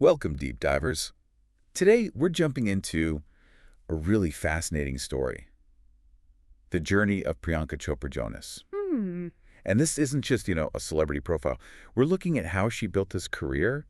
Welcome, deep divers. Today, we're jumping into a really fascinating story, the journey of Priyanka Chopra Jonas. Hmm. And this isn't just, a celebrity profile. We're looking at how she built this career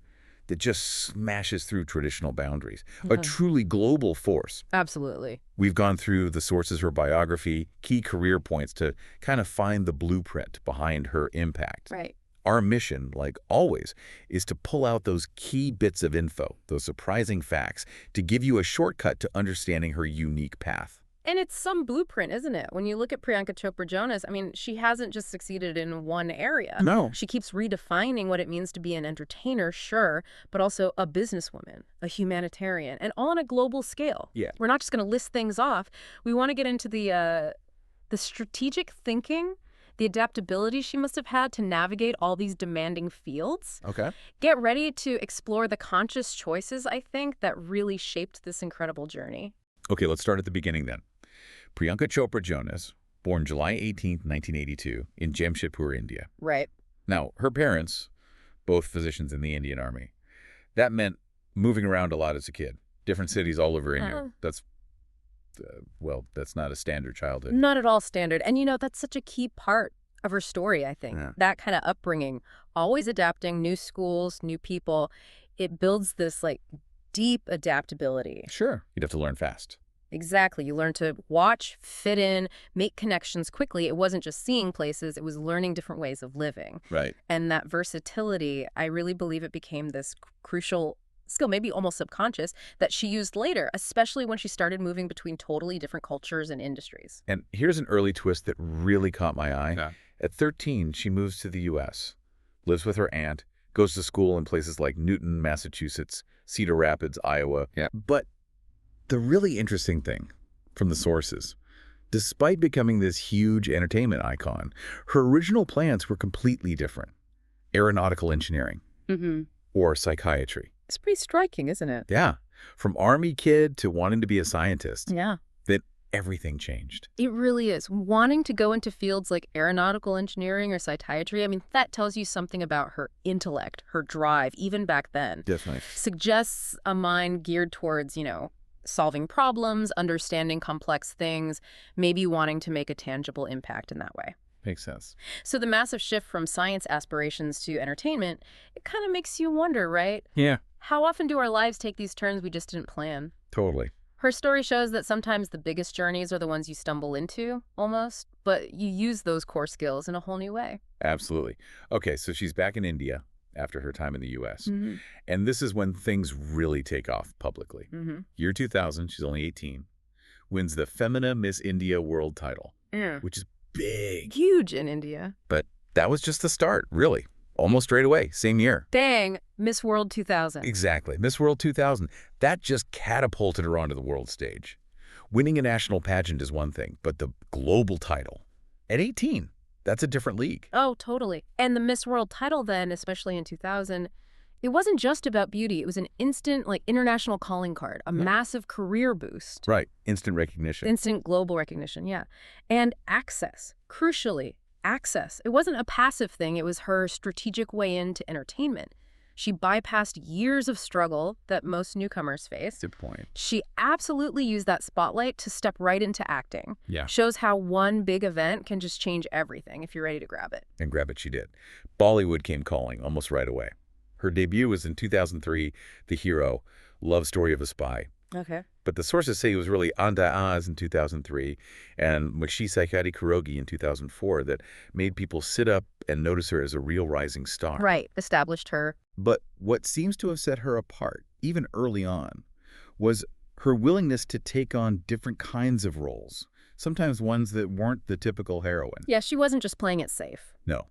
that just smashes through traditional boundaries, a truly global force. Absolutely. We've gone through the sources of her biography, key career points to kind of find the blueprint behind her impact. Right. Our mission, like always, is to pull out those key bits of info, those surprising facts, to give you a shortcut to understanding her unique path. And it's some blueprint, isn't it? When you look at Priyanka Chopra Jonas, I mean, she hasn't just succeeded in one area. No. She keeps redefining what it means to be an entertainer, sure, but also a businesswoman, a humanitarian, and all on a global scale. Yeah. We're not just going to list things off. We want to get into the strategic thinking, the adaptability she must have had to navigate all these demanding fields. Okay. Get ready to explore the conscious choices, I think, that really shaped this incredible journey. Okay, let's start at the beginning then. Priyanka Chopra Jonas, born July 18th, 1982, in Jamshedpur, India. Right. Now, her parents, both physicians in the Indian Army. That meant moving around a lot as a kid, different cities all over India. That's not a standard childhood. Not at all standard. And, that's such a key part of her story, I think. Yeah. That kind of upbringing, always adapting, new schools, new people. It builds this, deep adaptability. Sure. You'd have to learn fast. Exactly. You learn to watch, fit in, make connections quickly. It wasn't just seeing places, it was learning different ways of living. Right. And that versatility, I really believe it became this crucial skill, maybe almost subconscious, that she used later, especially when she started moving between totally different cultures and industries. And here's an early twist that really caught my eye. Yeah. At 13, she moves to the U.S., lives with her aunt, goes to school in places like Newton, Massachusetts, Cedar Rapids, Iowa. Yeah. But the really interesting thing from the sources, despite becoming this huge entertainment icon, her original plans were completely different. Aeronautical engineering Mm-hmm. or psychiatry. It's pretty striking, isn't it? Yeah. From Army kid to wanting to be a scientist, Yeah. then everything changed. It really is. Wanting to go into fields like aeronautical engineering or psychiatry, I mean, that tells you something about her intellect, her drive, even back then. Definitely. Suggests a mind geared towards, solving problems, understanding complex things, maybe wanting to make a tangible impact in that way. Makes sense. So the massive shift from science aspirations to entertainment, it kind of makes you wonder, right? Yeah, How often do our lives take these turns we just didn't plan? totally. Her story shows that sometimes the biggest journeys are the ones you stumble into, almost, but you use those core skills in a whole new way. Absolutely. Okay, so she's back in India after her time in the U.S. Mm-hmm. And this is when things really take off publicly. Mm-hmm. Year 2000, she's only 18, wins the Femina Miss India World title, which is big. Huge in India. But that was just the start, really. Almost straight away, same year. Dang, Miss World 2000. Exactly. Miss World 2000. That just catapulted her onto the world stage. Winning a national pageant is one thing, but the global title at 18, that's a different league. Oh, totally. And the Miss World title then, especially in 2000, it wasn't just about beauty. It was an instant, international calling card, a massive career boost. Right. Instant recognition. Instant global recognition, yeah. And access, crucially, access. It wasn't a passive thing. It was her strategic way into entertainment. She bypassed years of struggle that most newcomers face. Good point. She absolutely used that spotlight to step right into acting. Yeah. Shows how one big event can just change everything if you're ready to grab it. And grab it she did. Bollywood came calling almost right away. Her debut was in 2003, The Hero, Love Story of a Spy. Okay. But the sources say it was really Anda Oz in 2003 and Mukshi Saikati Kurogi in 2004 that made people sit up and notice her as a real rising star. Right. Established her. But what seems to have set her apart, even early on, was her willingness to take on different kinds of roles, sometimes ones that weren't the typical heroine. Yeah, she wasn't just playing it safe. No.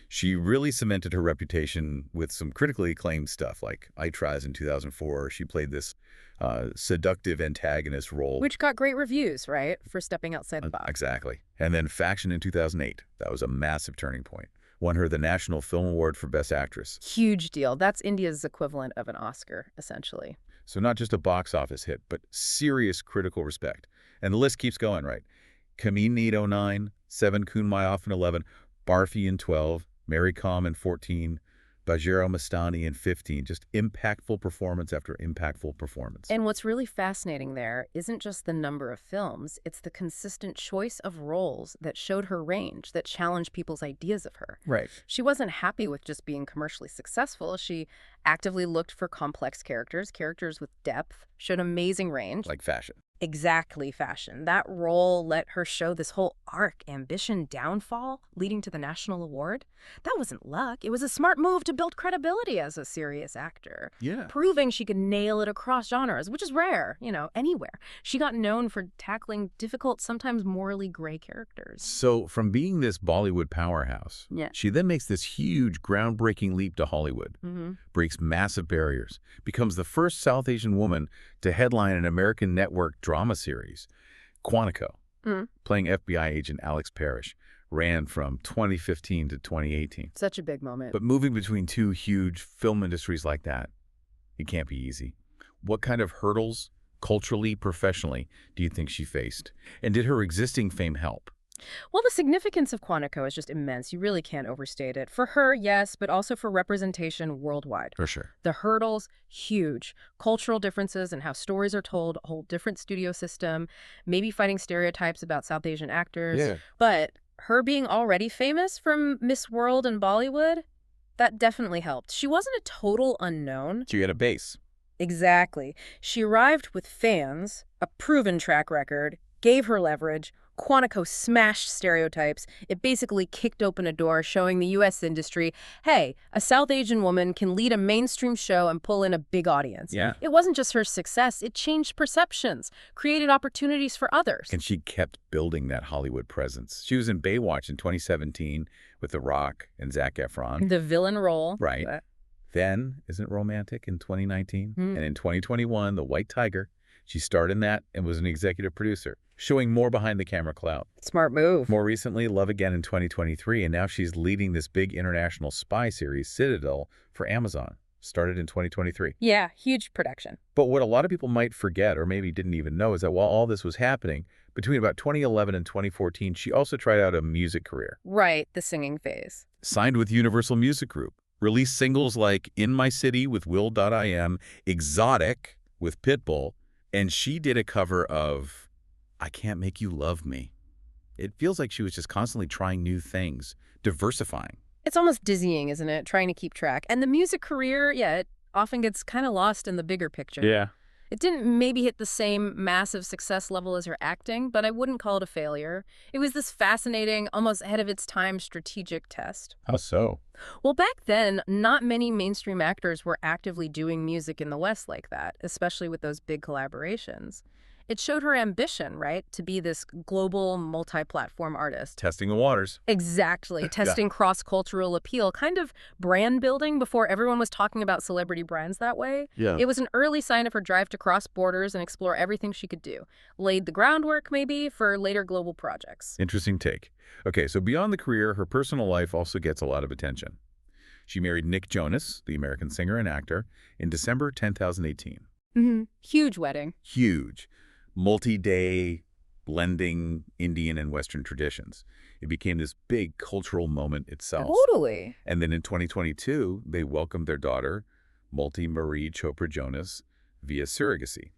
She really cemented her reputation with some critically acclaimed stuff, like I Tries in 2004. She played this seductive antagonist role. Which got great reviews, right? For stepping outside the box. Exactly. And then Faction in 2008. That was a massive turning point. Won her the National Film Award for Best Actress. Huge deal. That's India's equivalent of an Oscar, essentially. So not just a box office hit, but serious critical respect. And the list keeps going, right? Kamin in 09, 7 Kun Mai Off in 11, Barfi in 12, Mary Com in 14, Bajiro Mastani in 15, just impactful performance after impactful performance. And what's really fascinating there isn't just the number of films, it's the consistent choice of roles that showed her range, that challenged people's ideas of her. Right. She wasn't happy with just being commercially successful. She actively looked for complex characters, characters with depth, showed amazing range. Like fashion. Exactly, fashion. That role let her show this whole arc, ambition, downfall, leading to the national award. That wasn't luck. It was a smart move to build credibility as a serious actor. Yeah. Proving she could nail it across genres, which is rare, anywhere. She got known for tackling difficult, sometimes morally gray characters. So from being this Bollywood powerhouse, Yeah. she then makes this huge, groundbreaking leap to Hollywood, breaks massive barriers, becomes the first South Asian woman to headline an American network drama series. Quantico, playing FBI agent Alex Parrish, ran from 2015 to 2018. Such a big moment. But moving between two huge film industries like that, it can't be easy. What kind of hurdles, culturally, professionally, do you think she faced? And did her existing fame help? Well, the significance of Quantico is just immense. You really can't overstate it. For her, yes, but also for representation worldwide. For sure. The hurdles, huge. Cultural differences and how stories are told, a whole different studio system, maybe fighting stereotypes about South Asian actors. Yeah. But her being already famous from Miss World and Bollywood, that definitely helped. She wasn't a total unknown. She had a base. Exactly. She arrived with fans, a proven track record, gave her leverage. Quantico smashed stereotypes. It basically kicked open a door showing the U.S. industry, hey, a South Asian woman can lead a mainstream show and pull in a big audience. Yeah. It wasn't just her success. It changed perceptions, created opportunities for others. And she kept building that Hollywood presence. She was in Baywatch in 2017 with The Rock and Zac Efron. The villain role. Right. Then, isn't Romantic in 2019? And in 2021, The White Tiger. She starred in that and was an executive producer, showing more behind the camera clout. Smart move. More recently, Love Again in 2023, and now she's leading this big international spy series, Citadel, for Amazon. Started in 2023. Yeah, huge production. But what a lot of people might forget, or maybe didn't even know, is that while all this was happening, between about 2011 and 2014, she also tried out a music career. Right, the singing phase. Signed with Universal Music Group. Released singles like In My City with Will.i.am, Exotic with Pitbull, and she did a cover of I Can't Make You Love Me. It feels like she was just constantly trying new things, diversifying. It's almost dizzying, isn't it, trying to keep track. And the music career, it often gets kind of lost in the bigger picture. Yeah. It didn't maybe hit the same massive success level as her acting, but I wouldn't call it a failure. It was this fascinating, almost ahead of its time strategic test. How so? Well, back then, not many mainstream actors were actively doing music in the West like that, especially with those big collaborations. It showed her ambition, right, to be this global, multi-platform artist. Testing the waters. Exactly. Testing cross-cultural appeal, kind of brand building before everyone was talking about celebrity brands that way. Yeah. It was an early sign of her drive to cross borders and explore everything she could do. Laid the groundwork, maybe, for later global projects. Interesting take. Okay, so beyond the career, her personal life also gets a lot of attention. She married Nick Jonas, the American singer and actor, in December 2018. Huge wedding. Huge. Multi-day blending Indian and Western traditions. It became this big cultural moment itself. Totally. And then in 2022, they welcomed their daughter, Marie Chopra Jonas, via surrogacy.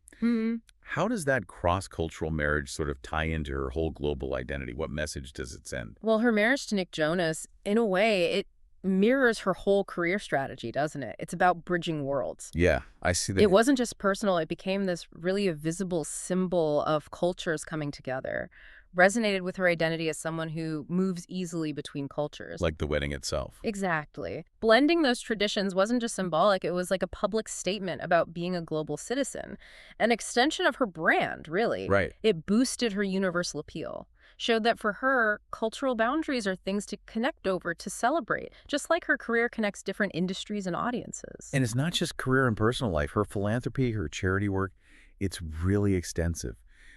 How does that cross-cultural marriage sort of tie into her whole global identity? What message does it send? Well, her marriage to Nick Jonas, in a way, it mirrors her whole career strategy, doesn't it? It's about bridging worlds. Yeah, I see that. It wasn't just personal. It became this really a visible symbol of cultures coming together. Resonated with her identity as someone who moves easily between cultures. Like the wedding itself. Exactly. Blending those traditions wasn't just symbolic. It was like a public statement about being a global citizen. An extension of her brand, really. Right. It boosted her universal appeal. Showed that for her, cultural boundaries are things to connect over, to celebrate, just like her career connects different industries and audiences. And it's not just career and personal life. Her philanthropy, her charity work, it's really extensive.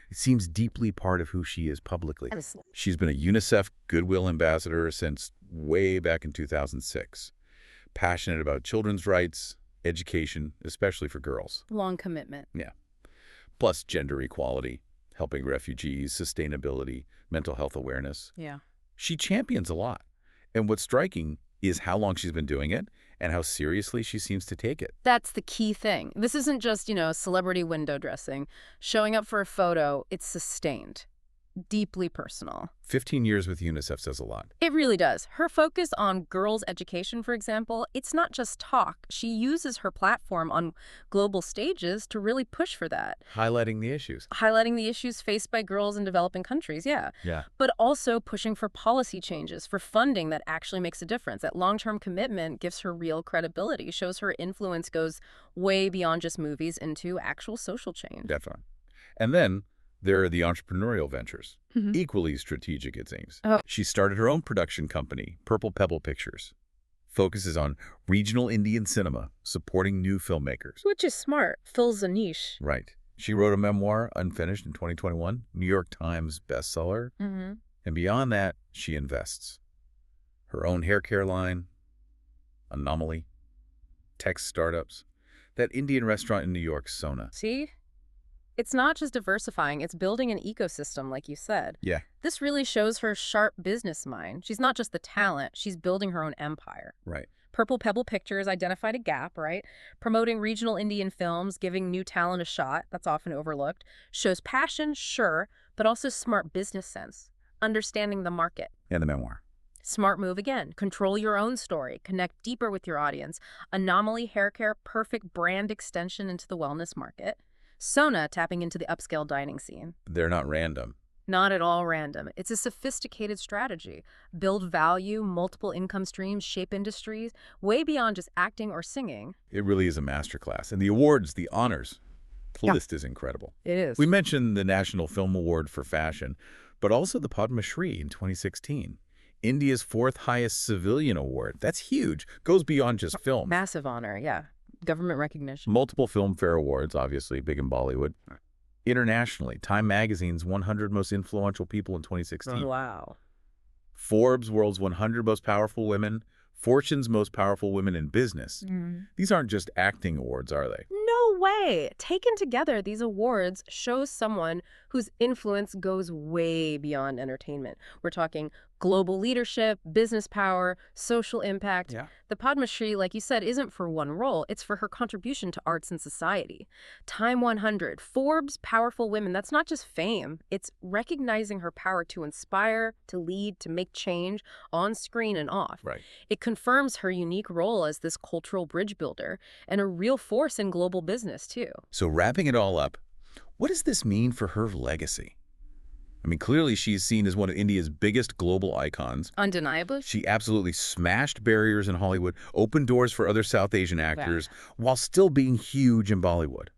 It seems deeply part of who she is publicly. She's been a UNICEF Goodwill Ambassador since way back in 2006. Passionate about children's rights, education, especially for girls. Long commitment. Yeah. Plus gender equality, helping refugees, sustainability, mental health awareness. Yeah. She champions a lot. And what's striking is how long she's been doing it and how seriously she seems to take it. That's the key thing. This isn't just, celebrity window dressing. Showing up for a photo, it's sustained. Deeply personal. 15 years with UNICEF says a lot. It really does. Her focus on girls' education, for example, it's not just talk. She uses her platform on global stages to really push for that. Highlighting the issues. Highlighting the issues faced by girls in developing countries, yeah. But also pushing for policy changes, for funding that actually makes a difference. That long-term commitment gives her real credibility, shows her influence goes way beyond just movies into actual social change. Definitely. And then there are the entrepreneurial ventures. Equally strategic, it seems. She started her own production company, Purple Pebble Pictures. Focuses on regional Indian cinema, supporting new filmmakers. Which is smart. Fills a niche. Right. She wrote a memoir, Unfinished, in 2021, New York Times bestseller. And beyond that, she invests. Her own hair care line, Anomaly, tech startups, that Indian restaurant in New York, Sona. See? It's not just diversifying, it's building an ecosystem, like you said. Yeah. This really shows her sharp business mind. She's not just the talent, she's building her own empire. Right. Purple Pebble Pictures identified a gap, right? Promoting regional Indian films, giving new talent a shot, that's often overlooked. Shows passion, sure, but also smart business sense. Understanding the market. And the memoir. Smart move again. Control your own story. Connect deeper with your audience. Anomaly Hair Care, perfect brand extension into the wellness market. Sona tapping into the upscale dining scene. They're not random. Not at all random. It's a sophisticated strategy. Build value, multiple income streams, shape industries, way beyond just acting or singing. It really is a masterclass. And the awards, the honors, the list is incredible. It is. We mentioned the National Film Award for Fashion, but also the Padma Shri in 2016. India's fourth highest civilian award. That's huge. Goes beyond just film. Massive honor, yeah. Government recognition. Multiple Filmfare Awards, obviously, big in Bollywood. Internationally, Time Magazine's 100 Most Influential People in 2016. Oh, wow. Forbes' World's 100 Most Powerful Women. Fortune's Most Powerful Women in Business. These aren't just acting awards, are they? No way. Taken together, these awards show someone whose influence goes way beyond entertainment. We're talking global leadership, business power, social impact. Yeah. The Padma Shri, like you said, isn't for one role. It's for her contribution to arts and society. Time 100, Forbes Powerful Women. That's not just fame. It's recognizing her power to inspire, to lead, to make change on screen and off. Right. It confirms her unique role as this cultural bridge builder and a real force in global business, too. So wrapping it all up, what does this mean for her legacy? I mean, clearly she's seen as one of India's biggest global icons. Undeniably. She absolutely smashed barriers in Hollywood, opened doors for other South Asian actors, while still being huge in Bollywood.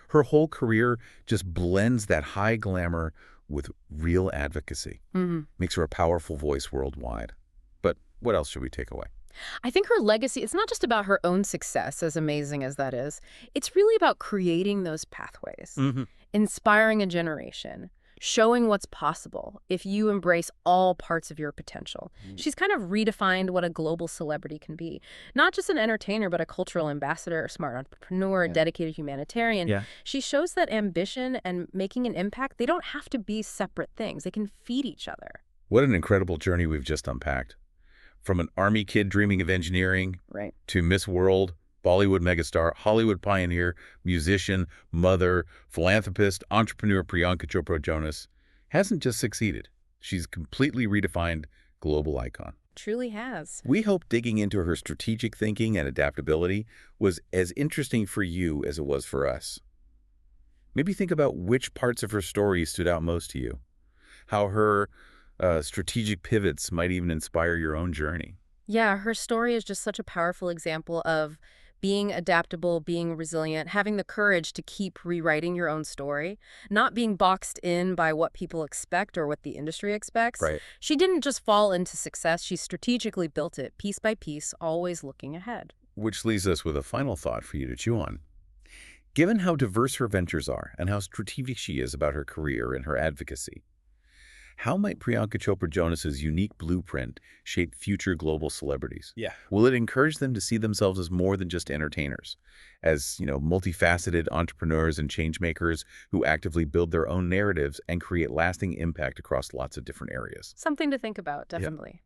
Her whole career just blends that high glamour with real advocacy. Makes her a powerful voice worldwide. But what else should we take away? I think her legacy, it's not just about her own success, as amazing as that is. It's really about creating those pathways, inspiring a generation, showing what's possible if you embrace all parts of your potential. She's kind of redefined what a global celebrity can be. Not just an entertainer, but a cultural ambassador, a smart entrepreneur, a dedicated humanitarian. She shows that ambition and making an impact, they don't have to be separate things. They can feed each other. What an incredible journey we've just unpacked. From an army kid dreaming of engineering to Miss World, Bollywood megastar, Hollywood pioneer, musician, mother, philanthropist, entrepreneur Priyanka Chopra Jonas hasn't just succeeded. She's completely redefined global icon. Truly has. We hope digging into her strategic thinking and adaptability was as interesting for you as it was for us. Maybe think about which parts of her story stood out most to you, how her strategic pivots might even inspire your own journey. Yeah, her story is just such a powerful example of being adaptable, being resilient, having the courage to keep rewriting your own story, not being boxed in by what people expect or what the industry expects. She didn't just fall into success, she strategically built it piece by piece, always looking ahead. Which leaves us with a final thought for you to chew on. Given how diverse her ventures are and how strategic she is about her career and her advocacy, how might Priyanka Chopra Jonas's unique blueprint shape future global celebrities? Will it encourage them to see themselves as more than just entertainers, as, multifaceted entrepreneurs and changemakers who actively build their own narratives and create lasting impact across lots of different areas? Something to think about, definitely.